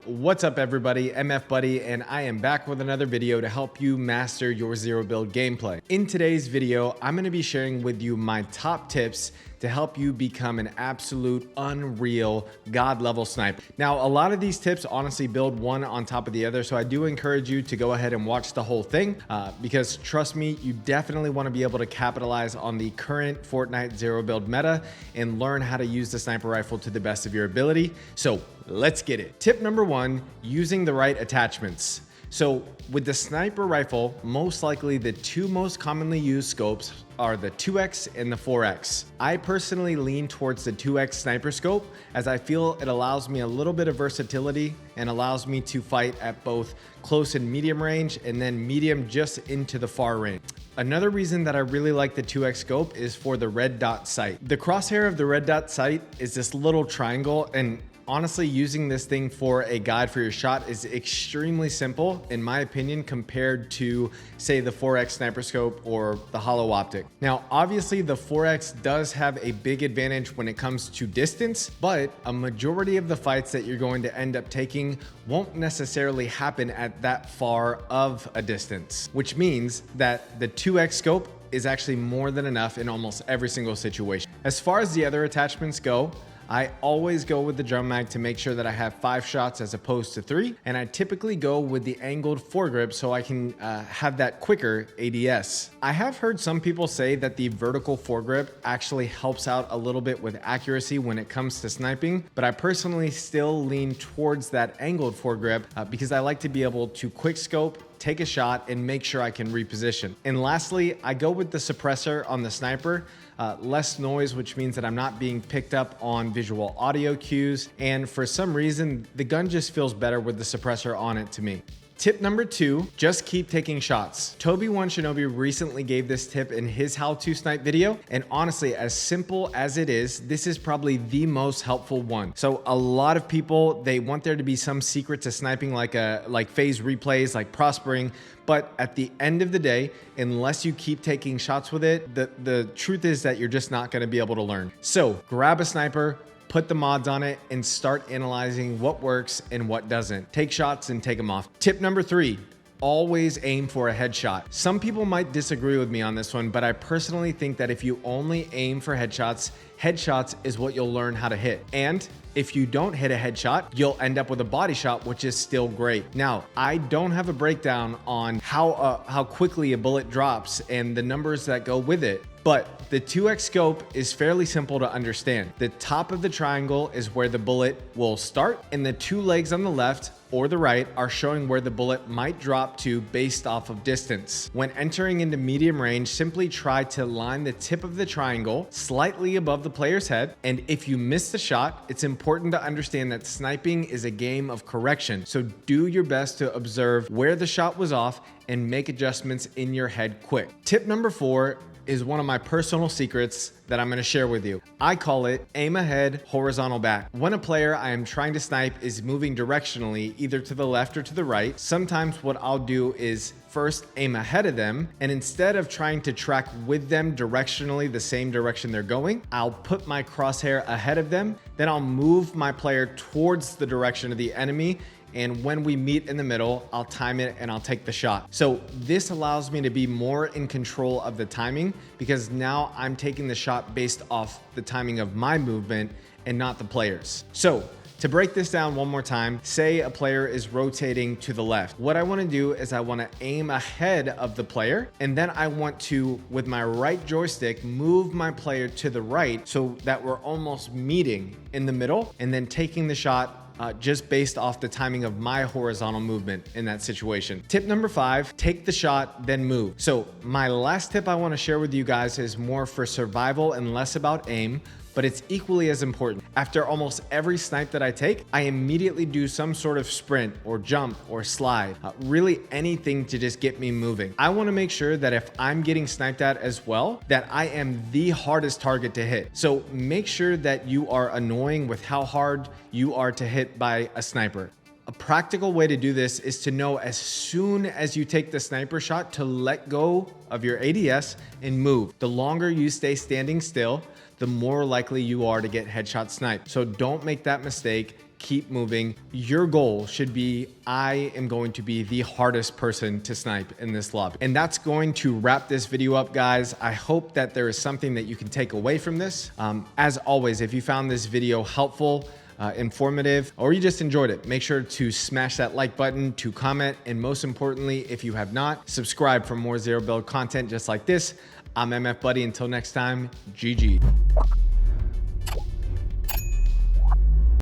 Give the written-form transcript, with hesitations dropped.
What's up everybody, MF Buddy, and I am back with another video to help you master your zero build gameplay. In today's video, I'm going to be sharing with you my top tips to help you become an absolute unreal god level sniper. Now, a lot of these tips honestly build one on top of the other, so I do encourage you to go ahead and watch the whole thing because trust me, you definitely want to be able to capitalize on the current Fortnite zero build meta and learn how to use the sniper rifle to the best of your ability. So let's get it. Tip number one, using the right attachments. So with the sniper rifle, most likely the two most commonly used scopes are the 2X and the 4X. I personally lean towards the 2X sniper scope as I feel it allows me a little bit of versatility and allows me to fight at both close and medium range and then medium just into the far range. Another reason that I really like the 2X scope is for the red dot sight. The crosshair of the red dot sight is this little triangle, and honestly, using this thing for a guide for your shot is extremely simple, in my opinion, compared to, say, the 4X sniper scope or the hollow optic. Now, obviously, the 4X does have a big advantage when it comes to distance, but a majority of the fights that you're going to end up taking won't necessarily happen at that far of a distance, which means that the 2X scope is actually more than enough in almost every single situation. As far as the other attachments go, I always go with the drum mag to make sure that I have 5 shots as opposed to 3. And I typically go with the angled foregrip so I can have that quicker ADS. I have heard some people say that the vertical foregrip actually helps out a little bit with accuracy when it comes to sniping, but I personally still lean towards that angled foregrip because I like to be able to quick scope, take a shot, and make sure I can reposition. And lastly, I go with the suppressor on the sniper. Less noise, which means that I'm not being picked up on visual audio cues. And for some reason, the gun just feels better with the suppressor on it to me. Tip number 2, just keep taking shots. Toby1Shinobi recently gave this tip in his how-to snipe video, and honestly, as simple as it is, this is probably the most helpful one. So a lot of people, they want there to be some secret to sniping like phase replays, like prospering, but at the end of the day, unless you keep taking shots with it, the truth is that you're just not gonna be able to learn. So grab a sniper, put the mods on it, and start analyzing what works and what doesn't. Take shots and take them off. Tip number 3, always aim for a headshot. Some people might disagree with me on this one, but I personally think that if you only aim for headshots is what you'll learn how to hit. And if you don't hit a headshot, you'll end up with a body shot, which is still great. Now, I don't have a breakdown on how quickly a bullet drops and the numbers that go with it, but the 2X scope is fairly simple to understand. The top of the triangle is where the bullet will start, and the 2 legs on the left or the right are showing where the bullet might drop to based off of distance. When entering into medium range, simply try to line the tip of the triangle slightly above the player's head, and if you miss the shot, it's important to understand that sniping is a game of correction. So do your best to observe where the shot was off and make adjustments in your head quick. Tip number 4 is one of my personal secrets that I'm going to share with you. I call it aim ahead, horizontal back. When a player I am trying to snipe is moving directionally, either to the left or to the right, sometimes what I'll do is first aim ahead of them, and instead of trying to track with them directionally the same direction they're going, I'll put my crosshair ahead of them, then I'll move my player towards the direction of the enemy, and when we meet in the middle, I'll time it and I'll take the shot. So this allows me to be more in control of the timing because now I'm taking the shot based off the timing of my movement and not the player's. So to break this down one more time, say a player is rotating to the left. What I want to do is I want to aim ahead of the player, and then I want to, with my right joystick, move my player to the right so that we're almost meeting in the middle and then taking the shot just based off the timing of my horizontal movement in that situation. Tip number 5, take the shot, then move. So my last tip I want to share with you guys is more for survival and less about aim, but it's equally as important. After almost every snipe that I take, I immediately do some sort of sprint or jump or slide, really anything to just get me moving. I want to make sure that if I'm getting sniped at as well, that I am the hardest target to hit. So make sure that you are annoying with how hard you are to hit by a sniper. A practical way to do this is to know as soon as you take the sniper shot to let go of your ADS and move. The longer you stay standing still, the more likely you are to get headshot sniped. So don't make that mistake. keep moving. Your goal should be, I am going to be the hardest person to snipe in this lobby. And that's going to wrap this video up, guys. I hope that there is something that you can take away from this. As always, if you found this video helpful, informative, or you just enjoyed it, make sure to smash that like button, to comment, and most importantly, if you have not, subscribe for more zero build content just like this. I'm MF Buddy. Until next time, GG.